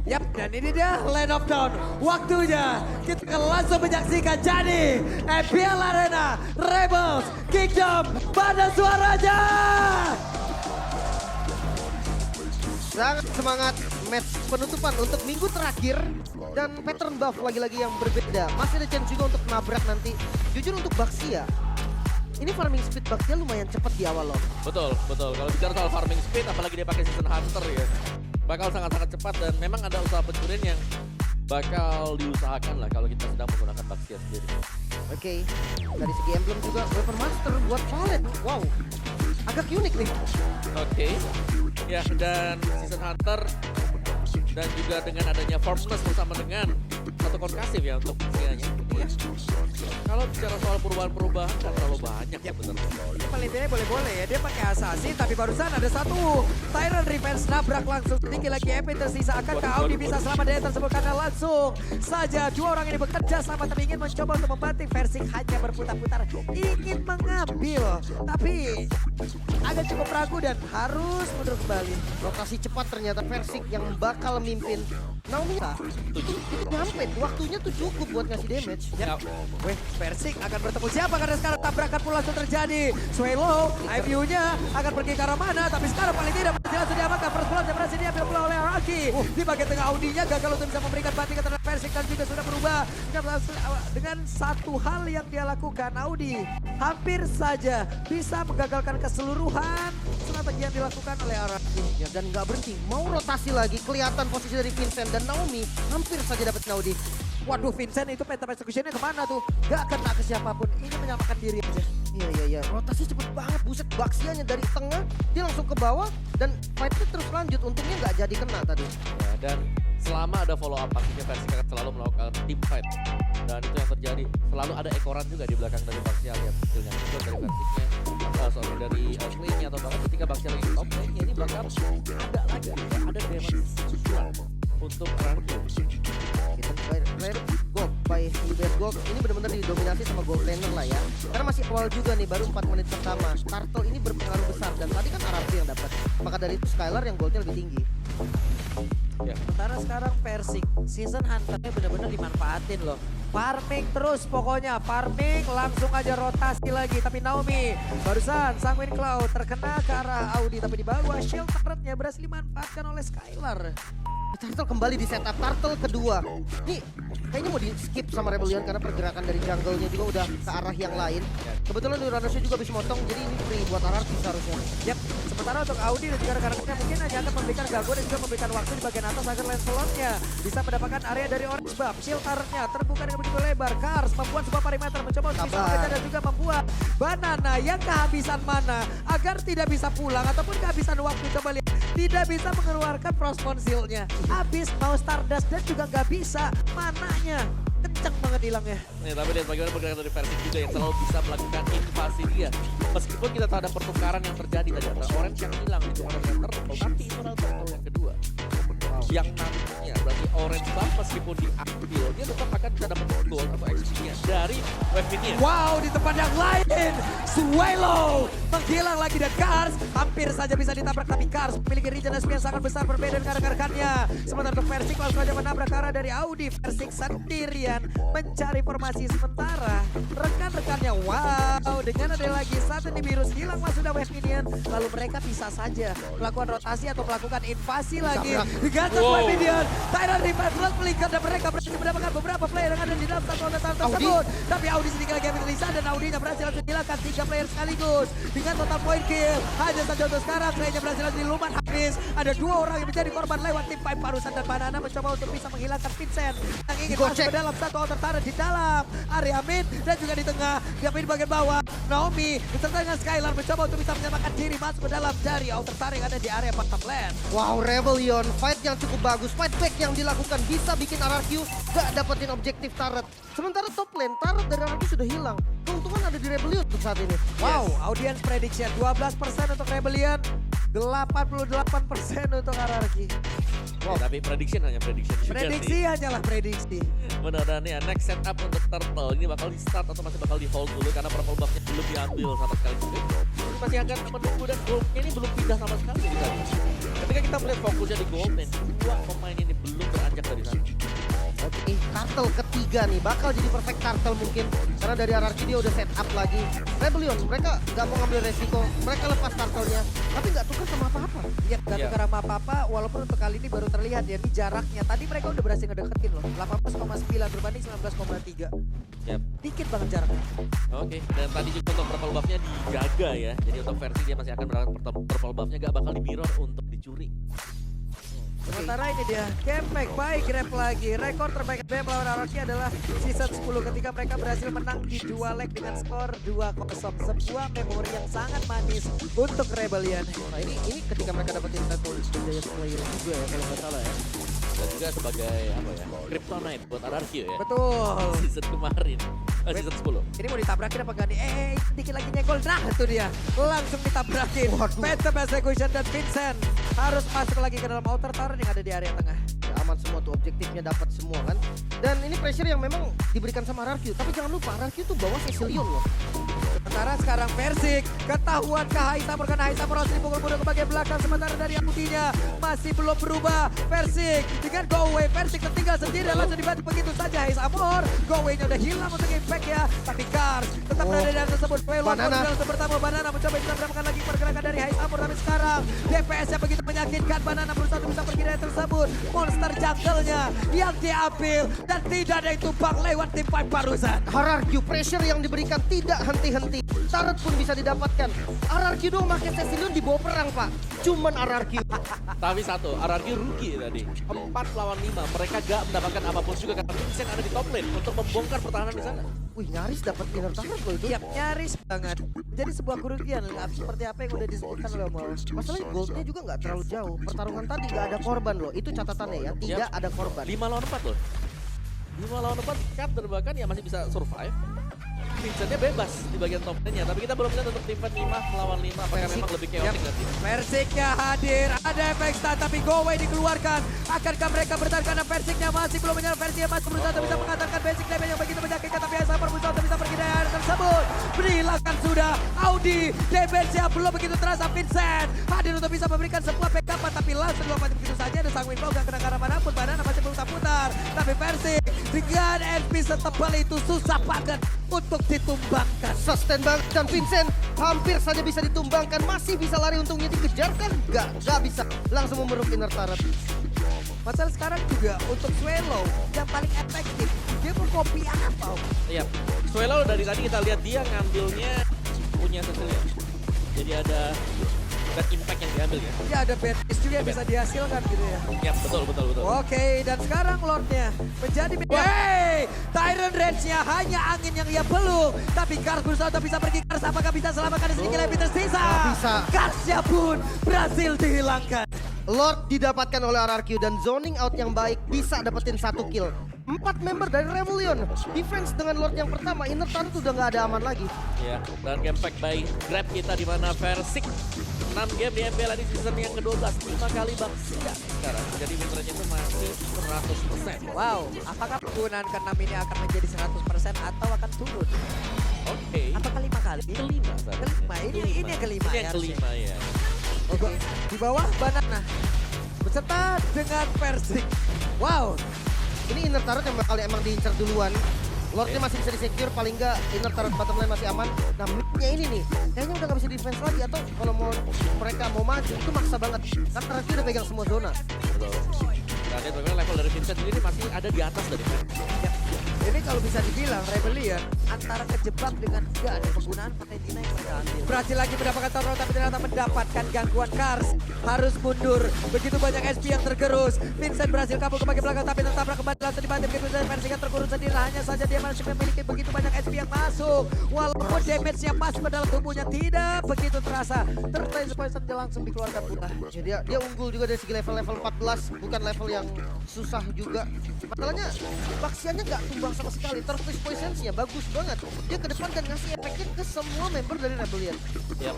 Yap, dan ini dia Land of Dawn. Waktunya kita akan langsung menyaksikan jadi EPL Arena Rebels Kingdom pada suaranya. Sangat semangat match penutupan untuk minggu terakhir dan pattern buff lagi-lagi yang berbeda. Masih ada chance juga untuk nabrak nanti. Jujur untuk Baxia, ini farming speed Baxia lumayan cepat di awal loh. Betul, betul. Kalau bicara soal farming speed, apalagi dia pakai season hunter ya, bakal sangat-sangat cepat dan memang ada usaha pencurian yang bakal diusahakan lah kalau kita sedang menggunakan Baxia sendiri. Oke, dari segi emblem juga Weapon Master buat Valet. Wow, agak unik nih. Oke, ya dan season hunter dan juga dengan adanya formless bersama dengan satu konkasif ya untuk Baxia-nya. Ya. Kalau bicara soal perubahan-perubahan kan terlalu banyak ya benar. Paling tidak boleh-boleh ya, dia pakai assassin tapi barusan ada satu Tyrant Revenge nabrak langsung sedikit lagi EP tersisa. Akankah Audi bisa selamat dari tersebut karena langsung saja dua orang ini bekerja sama tapi ingin mencoba untuk membanting. Versik hanya berputar-putar ingin mengambil tapi agak cukup ragu dan harus mundur kembali. Rotasi cepat ternyata Versik yang bakal mimpin. Naomi nyampe, waktunya tuh cukup buat ngasih damage. Ya, weh, Versik akan bertemu siapa karena sekarang tabrakan pun langsung terjadi. Swallow, IVU-nya akan pergi ke arah mana, tapi sekarang paling tidak berhasil langsung diamankan. First blood yang berhasil diambil pula oleh Araki. Di bagian tengah Audinya gagal untuk bisa memberikan bantingan terhadap Versik dan juga sudah berubah. Dengan satu hal yang dia lakukan, Audi hampir saja bisa menggagalkan keseluruhan strategi yang dilakukan oleh Araki. Ya, dan nggak berhenti, mau rotasi lagi, kelihatan posisi dari Vincent dan Naomi hampir saja dapat Naudi. Waduh, Vincent itu phantom execution-nya kemana tuh? Gak kena ke siapapun, ini menyamakan diri aja. Iya, rotasi cepet banget, buset. Baxianya dari tengah, dia langsung ke bawah dan fight-nya terus lanjut. Untungnya nggak jadi kena tadi. Ya, dan selama ada follow up pastinya Versik akan selalu melakukan team fight. Dan itu yang terjadi. Selalu ada ekoran juga di belakang dari Baxia, lihat skillnya. Skill dari Versiknya, dari Slaynya atau bahkan ketika Baxia lagi top lane-nya ini bakal ada lagi. Ada damage untuk Randu. Kita player gold by Hubert Gold. Ini benar-benar didominasi sama gold laner lah ya. Karena masih awal juga nih, baru 4 menit pertama. Turtle ini berpengaruh besar dan tadi kan RRQ yang dapat. Maka dari itu Skylar yang goldnya lebih tinggi. Ya. Sementara sekarang Versik, season hunter-nya benar-benar dimanfaatin loh. Farming terus pokoknya, farming langsung aja rotasi lagi. Tapi Naomi barusan Sanguine Cloud terkena ke arah Audi. Tapi di bawah shield turret-nya berhasil dimanfaatkan oleh Skylar. Turtle kembali di setup, Turtle kedua. Nih, kayaknya mau di skip sama Rebellion karena pergerakan dari jungle-nya juga udah ke arah yang lain. Kebetulan di Runnersnya juga bisa motong, jadi ini free buat RRQ seharusnya. Yap, sementara untuk Audi dan juga rekan-rekannya mungkin hanya akan memberikan gangguan dan juga memberikan waktu di bagian atas agar Lancelot-nya bisa mendapatkan area dari Orange Buff. Shield turret-nya terbuka dengan begitu lebar. Kars membuat sebuah perimeter mencoba untuk bisa mengejar dan juga membuat Banana yang kehabisan mana agar tidak bisa pulang ataupun kehabisan waktu. Coba lihat, tidak bisa mengeluarkan Frostmourne Shield-nya. Habis mau Stardust dan juga nggak bisa, mananya kenceng banget hilangnya. Nih, tapi lihat bagaimana pergerakan dari Versik juga yang selalu bisa melakukan invasi dia. Meskipun kita tahu ada pertukaran yang terjadi tadi antara Orange yang hilang itu Orange yang turtle, tapi itu adalah turtle yang kedua. Yang nantinya berarti Orange Buff meskipun diambil, dia tetap akan bisa dapat gold atau XP-nya dari weapon-nya. Wow, di tempat yang lain, Swallow menghilang lagi dan Kars hampir saja bisa ditabrak, tapi Kars memiliki regenerasi yang sangat besar berbeda dengan rekan-rekannya. Sementara untuk Versik langsung saja menabrak ke arah dari Audi. Versik sendirian mencari formasi sementara rekan-rekannya. Wow, dengan ada lagi satu di virus hilang masuk sudah wave minion, lalu mereka bisa saja melakukan rotasi atau melakukan invasi lagi. Digantung wave minion, Tyrant Revive Blood melingkar dan mereka berhasil mendapatkan beberapa player yang ada di dalam satu kotak tersebut. Tapi Audi sedikit lagi ambil Lisa dan Audinya berhasil langsung hilangkan 3 player sekaligus dengan total point kill. Hanya saja untuk sekarang Trey-nya berhasil langsung dilumat habis. Ada 2 orang yang menjadi korban lewat tim fight barusan dan Banana mencoba untuk bisa menghilangkan Vincent yang ingin masuk ke dalam satu outer turret di dalam area mid dan juga di tengah. Tapi di bagian bawah Naomi beserta dengan Skylar mencoba untuk bisa menyamakan diri masuk ke dalam dari outer turret yang ada di area bottom lane. Wow, Rebellion fight yang cukup bagus, fight back yang dilakukan bisa bikin RRQ gak dapetin objektif turret. Sementara top lane turret dari RRQ sudah hilang. Keuntungan ada di Rebellion untuk saat ini. Wow, audience prediction 12% untuk Rebellion, 88% untuk RRQ. Wow. Ya, tapi prediction hanya prediction juga Prediksi sih. hanyalah prediksi. Benar, dan ya next setup untuk Turtle ini bakal di start atau masih bakal di hold dulu karena purple buff-nya belum diambil sama sekali juga. Ini masih akan menunggu dan goldnya ini belum pindah sama sekali. Ketika kita melihat fokusnya di gold lane, 2 pemain ini belum berada turtle ketiga nih. Bakal jadi perfect turtle mungkin. Karena dari RRQ dia udah set up lagi. Rebellion, mereka gak mau ngambil resiko. Mereka lepas turtle-nya. Tapi gak tukar sama apa-apa. Iya, gak tukar sama apa-apa, walaupun untuk kali ini baru terlihat ya, ini jaraknya. Tadi mereka udah berhasil ngedeketin loh, 18,9 berbanding 19,3. Yap. Dikit banget jaraknya. Oke, dan tadi juga untuk purple buff-nya dijaga ya. Jadi untuk versi dia masih akan berangkat purple buff-nya gak bakal di mirror untuk dicuri. Sementara ini dia, Campback baik grab lagi. Rekor terbaik BM melawan RRQ adalah season 10 ketika mereka berhasil menang di 2 leg dengan skor 2-0. Sebuah memori yang sangat manis untuk Rebellion. Nah ini ketika mereka dapetin title Giants Player juga ya kalau nggak salah ya. Dan juga sebagai apa ya, Kryptonite buat RRQ ya. Betul. Season kemarin, season 10. Ini mau ditabrakin apa gak nih? Dikit lagi nyenggol. Nah itu dia. Langsung ditabrakin. Waduh. Phantom Execution dan Vincent harus masuk lagi ke dalam outer turret yang ada di area tengah. Ya, aman semua tuh, objektifnya dapat semua kan. Dan ini pressure yang memang diberikan sama RRQ. Tapi jangan lupa RRQ tuh bawa Cecilion loh. Sementara sekarang Persik ketahuan ke Haisamur karena Haisamur harus dipukul mundur ke bagian belakang. Sementara dari Akutinya masih belum berubah. Persik dengan go away. Persik tertinggal sendiri langsung dibantu begitu saja Haisamur. Go away-nya udah hilang untuk impact ya. Tapi Kars tetap berada di area tersebut. Banana pertama Banana mencoba bisa mendapatkan lagi pergerakan dari Haisamur. Tapi sekarang DPS-nya begitu menyakitkan. Banana berusaha bisa pergi dari tersebut. Monster jungle-nya yang diambil dan tidak ada yang tumbang lewat tim fight barusan. RRQ pressure yang diberikan tidak henti-henti. Turret pun bisa didapatkan. RRQ dong pakai Cecilion dibawa perang pak. Cuman RRQ. Tapi satu, RRQ rugi tadi. 4 lawan 5, mereka gak mendapatkan apapun juga karena Vincent ada di top lane untuk membongkar pertahanan di sana. Wih nyaris dapat inner turret loh itu. Iya, nyaris banget. Jadi sebuah kerugian seperti apa yang udah disebutkan oleh Mol. Masalahnya goldnya juga nggak terlalu jauh. Pertarungan tadi nggak ada korban loh. Itu catatannya ya. Tidak ada korban. 5 lawan 4 loh. 5 lawan 4, Captain bahkan ya masih bisa survive. Vincentnya bebas di bagian top lane-nya, tapi kita belum lihat untuk tim fight 5 melawan 5 apakah Persik. memang lebih chaotic nanti. Persiknya hadir, ada efek stun tapi go away dikeluarkan. Akankah mereka bertahan karena Persiknya masih belum menyerang. Persiknya masih berusaha untuk bisa mengatakan basic damage yang begitu menyakitkan. Tapi Haisamur berusaha untuk bisa pergi dari area tersebut. Berhilangkan sudah Audi, damage-nya belum begitu terasa. Vincent hadir untuk bisa memberikan sebuah backup, tapi langsung dilakukan begitu saja. Ada sang Winflow gak kena arah manapun. Banana masih putar-putar. Tapi Persik dengan NP setebal itu susah banget untuk ditumbangkan. Sustain banget dan Vincent hampir saja bisa ditumbangkan. Masih bisa lari untungnya dikejar kan? Gak bisa. Langsung memeruk inner turret. Masalah sekarang juga untuk Swallow yang paling efektif. Dia mau copy apa? Iya, Swallow dari tadi kita lihat dia ngambilnya punya Cecilion. Jadi ada impact yang diambil ya. Ya ada bad juga yang bisa dihasilkan gitu ya. Ya betul. Oke, dan sekarang Lordnya menjadi hey, Tyrant range-nya hanya angin yang ia peluk. Tapi Kars berusaha untuk bisa pergi. Kars apakah bisa selamatkan sedikit lebih tersisa? Nggak bisa. Karsnya pun berhasil dihilangkan. Lord didapatkan oleh RRQ dan zoning out yang baik bisa dapetin 1 kill. 4 member dari Rebellion. Defense dengan Lord yang pertama, inner turret udah nggak ada aman lagi. Ya, dan gamepack by Grab kita di mana Persik 6 game di MPL di season yang ke-12, 5 kali Baxia sekarang. Jadi win rate-nya itu masih 100%. Wow, apakah penggunaan ke-6 ini akan menjadi 100% atau akan turun? Oke. Apakah 5 kali? Kelima seharusnya. Kelima, ini yang kelima Ini ya yang harusnya. kelima ya. Oke, di bawah Banana beserta dengan Persik. Wow, Ini inner turret yang bakal emang diincar duluan. Lordnya masih bisa di-secure, paling nggak inner turret bottom lane masih aman. Nah mid-nya ini nih, kayaknya udah nggak bisa defense lagi. Atau kalau mereka mau maju, itu maksa banget. Karena RRQ udah pegang semua zona. Betul. Dan lihat bagaimana level dari Vincent sendiri masih ada di atas dari Persik. ya. Ini kalau bisa dibilang Rebellion antara kejebak dengan enggak ada penggunaan Patentina yang mereka ambil. Berhasil lagi mendapatkan turret tapi ternyata mendapatkan gangguan Kars. Harus mundur. Begitu banyak SP yang tergerus. Vincent berhasil kabur ke bagian belakang tapi tertabrak kembali langsung dibantu begitu dan Persik yang terkurung sendiri. Hanya saja dia masih memiliki begitu banyak SP yang masuk. Walaupun damage-nya masuk ke dalam tubuhnya tidak begitu terasa. Terus poison dia langsung dikeluarkan pula. Ya, dia unggul juga dari segi level 14, bukan level yang susah juga. Masalahnya Baxiannya nggak tumbang sama sekali. Turtle Poisons-nya bagus banget. Dia ke depan dan ngasih efeknya ke semua member dari Rebellion. Yap.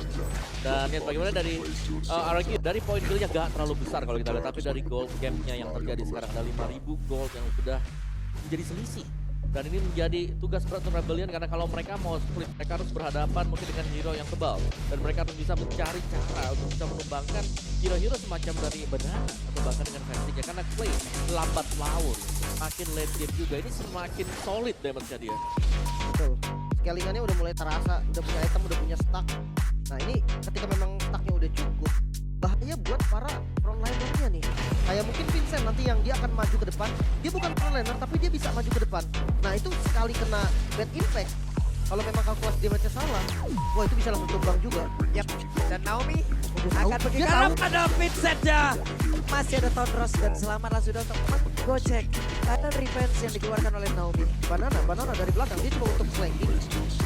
Dan lihat bagaimana dari RRQ, dari poin kill-nya gak terlalu besar kalau kita lihat. Tapi dari gold gap-nya yang terjadi sekarang ada 5.000 gold yang sudah menjadi selisih Dan ini menjadi tugas berat untuk Rebellion karena kalau mereka mau split, mereka harus berhadapan mungkin dengan hero yang tebal. Dan mereka harus bisa mencari cara untuk bisa menumbangkan hero-hero semacam dari Banana atau bahkan dengan Fancy-nya. Karena Clay lambat laun, makin late game juga. Ini semakin solid damage-nya dia. Betul. Scalingannya udah mulai terasa, udah punya item, udah punya stack. Nah ini ketika memang stacknya udah cukup, bahaya buat para frontlinernya nih. Kayak mungkin Vincent nanti yang dia akan maju ke depan. Dia bukan frontliner tapi dia bisa maju ke depan. Nah itu sekali kena bad impact, kalau memang kalkulasi damage-nya salah, wah itu bisa langsung tumbang juga. Yap, dan Naomi Udah tahu. akan pergi Dia karena tahu. ada Vincent-nya. Masih ada Tonros dan selamatlah sudah untuk menggocek. Ada revenge yang dikeluarkan oleh Naomi. Banana dari belakang, dia coba untuk flanking.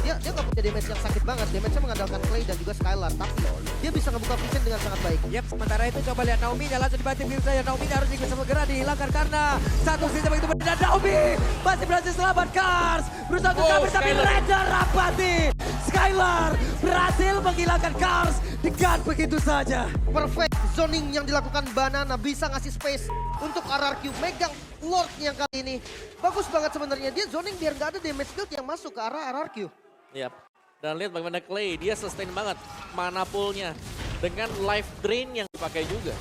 Dia nggak punya damage yang sakit banget. Damage-nya mengandalkan Clay dan juga Skylar, tapi dia bisa ngebuka Vincent dengan sangat baik. Yap, sementara itu coba lihat Naomi langsung dibanting begitu saja. Naomi harus juga segera dihilangkan karena satu sisi begitu dan Naomi masih berhasil selamat Kars. Berusaha untuk Wow, kabur tapi Skylar. Reda rapati. Skylar berhasil menghilangkan Kars dengan begitu saja. Perfect zoning yang dilakukan Banana bisa ngasih space untuk RRQ megang Lord yang kali ini. Bagus banget sebenarnya, dia zoning biar nggak ada damage build yang masuk ke arah RRQ. Yap. Dan lihat bagaimana Clay, dia sustain banget mana poolnya dengan life drain yang dipakai juga.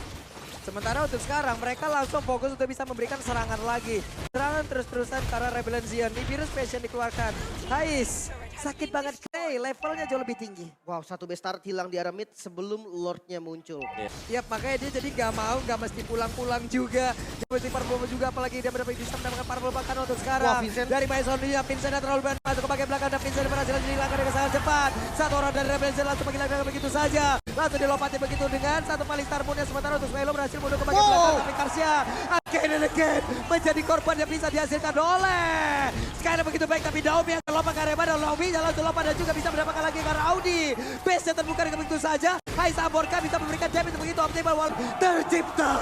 Sementara untuk sekarang mereka langsung fokus untuk bisa memberikan serangan lagi. Serangan terus-terusan karena Rebellion Zion. Di virus passion dikeluarkan. Hais, sakit banget Clay, levelnya jauh lebih tinggi. Wow, satu base turret hilang di arah mid sebelum Lordnya muncul. Yap, makanya dia jadi gak mesti pulang-pulang juga. Dia mesti parabol juga, apalagi dia mendapat bisa mendapatkan parabol bahkan untuk sekarang. Wah, Vincent. Dari Maison dia, Vincent yang terlalu banyak masuk ke bagian belakang dan Vincent berhasil dihilangkan dengan sangat cepat. Satu orang dari Rebellion langsung menghilangkan begitu saja. Langsung dilompati begitu dengan satu paling star moon yang sementara untuk Swelo berhasil mundur ke bagian belakang. Tapi Karsia again and again menjadi korban yang bisa dihasilkan oleh Skylar begitu baik, tapi Naomi yang terlompat ke area dan Naomi langsung lompat dan juga bisa mendapatkan lagi karena Audi. Base-nya terbuka dengan begitu saja. Hai Saborka bisa memberikan damage begitu optimal tercipta.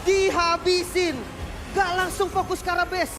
Dihabisin, gak langsung fokus ke arah base.